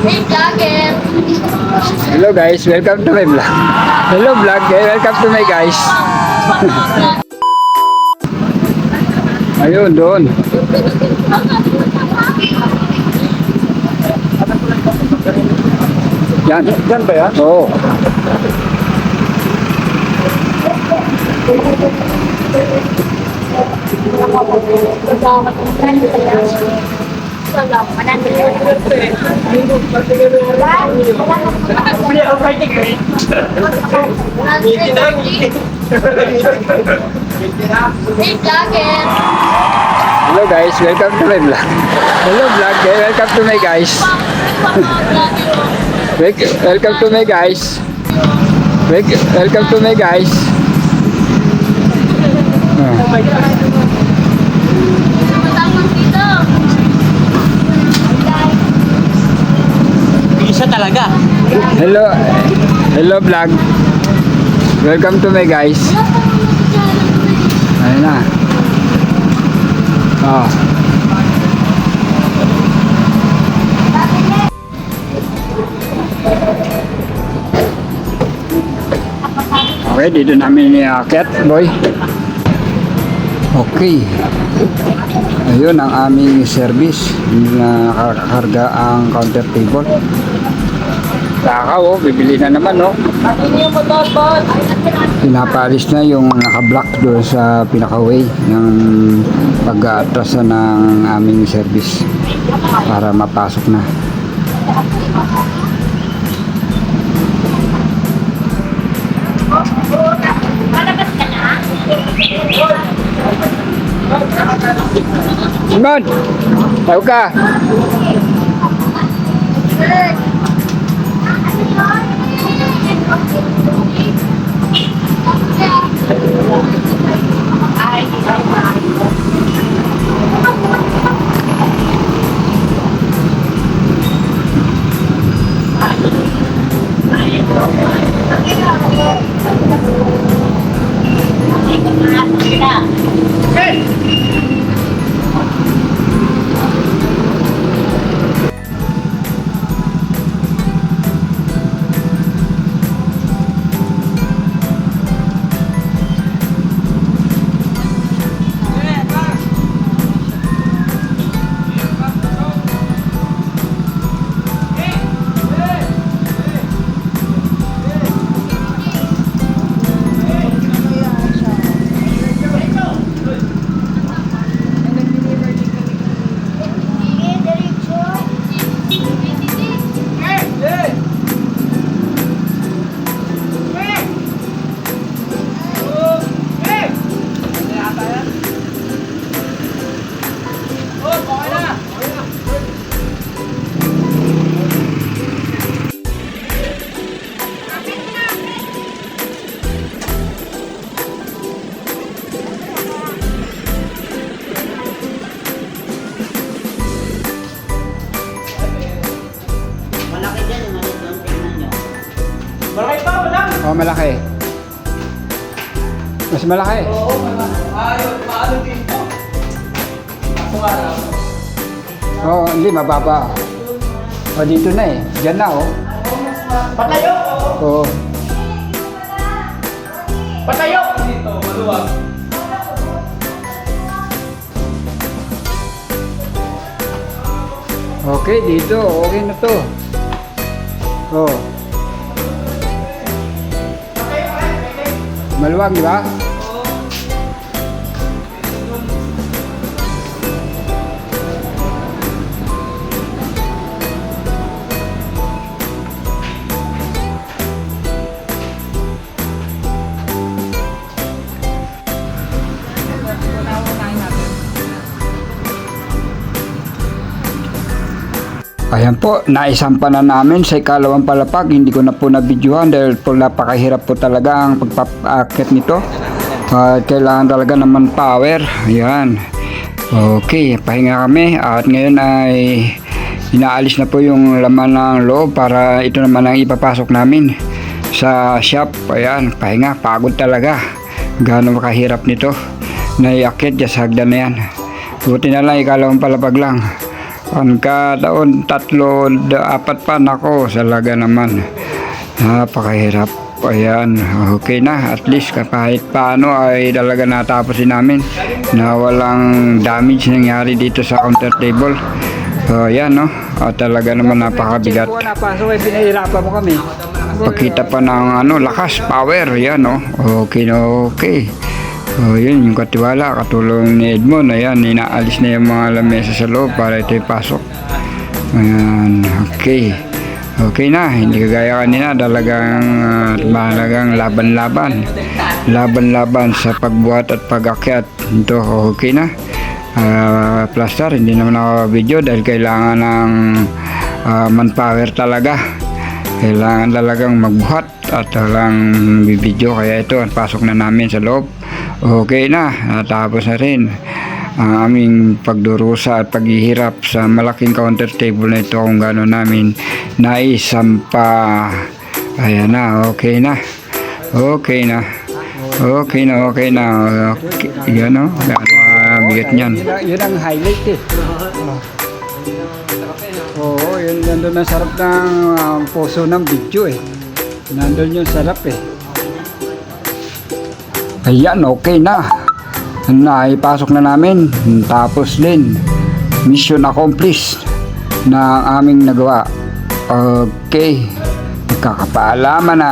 Hey, vlogger! Hello guys, welcome to my vlog. Hello vlog, welcome to my guys. Ayun, doon. Yan. Yan ba yan? Oo. Hey, vlogger! Hello guys, welcome to my vlog. Hello vlog, welcome to my guys. Welcome to my guys. Welcome to my guys. Matapos dito. Isa talaga. Hello, hello vlog. Welcome to my guys. Ayun na. Oh. Okay, dito namin ni-akit, boy. Okay. Ayun ang aming service na nakakarga ang counter table. Takaw, oh, bibili na naman, oh. Pinapalis na yung naka-block doon sa pinaka-way ng pag-aatrasan ng aming service para mapasok na. Simon! Tawag ka! Malaki dyan yung maliit doon. Tingnan nyo. Malaki pa, madam! Oh, malaki. Mas malaki. Oo, malaki. Ayun, maano dito. Ako nga lang. Oh, hindi, mababa. Oh, dito na eh. Diyan na, oh. Patayo! Oo. Oh. Patayo! Dito, maluwag. Okay, dito. Okay na to. Oh. Maluwag, di ba? Ayan po, naisampa na namin sa ikalawang palapag. Hindi ko na po nabidyohan dahil po napakahirap po talaga ang pagpapakit nito. Kailangan talaga naman power. Ayan. Okay, pahinga kami. At ngayon ay inaalis na po yung laman ng loob para ito naman ang ipapasok namin sa shop. Ayan, pahinga. Pagod talaga. Gaano makahirap nito. Naiakit dyan sa hagdan na yan. Buti na lang ikalawang palapag lang. Pagkataon, 3, 4 pa, nako, salaga naman. Napakahirap. Ayan, okay na. At least kahit paano ay talaga natapos din namin na walang damage nangyari dito sa counter table. So, ayan, no? Talaga naman napakabigat. Napasok ay pinahirapan mo kami. Pagkita pa ng lakas, power, yan, no? Okay na okay. Yun, yung katiwala, katulong ni Edmond, ayan, inaalis na yung mga lamesa sa loob para ito ipasok. Ayan, okay. Okay na, hindi kagaya kanina, talagang laban-laban. Laban-laban sa pagbuhat at pag-akyat. Ito, okay na. Plaster, hindi naman ako video dahil kailangan ng manpower talaga. Kailangan talagang magbuhat at talagang bibidyo. Kaya ito, pasok na namin sa loob. Okay na, natapos na rin ang aming pagdurusa at paghihirap sa malaking counter table na ito kung gano'n namin naisampa. Ayan na, okay na. Okay na. Okay na, okay na. Okay. Yan o, bigat niyan. Yun ang highlight eh. Oo, yun nandun ang sarap ng puso ng video eh. Nandun yung sarap eh. Ayan, okay na. Naipasok na namin. Tapos din, mission accomplished na ang aming nagawa. Okay, magkakapaalaman na.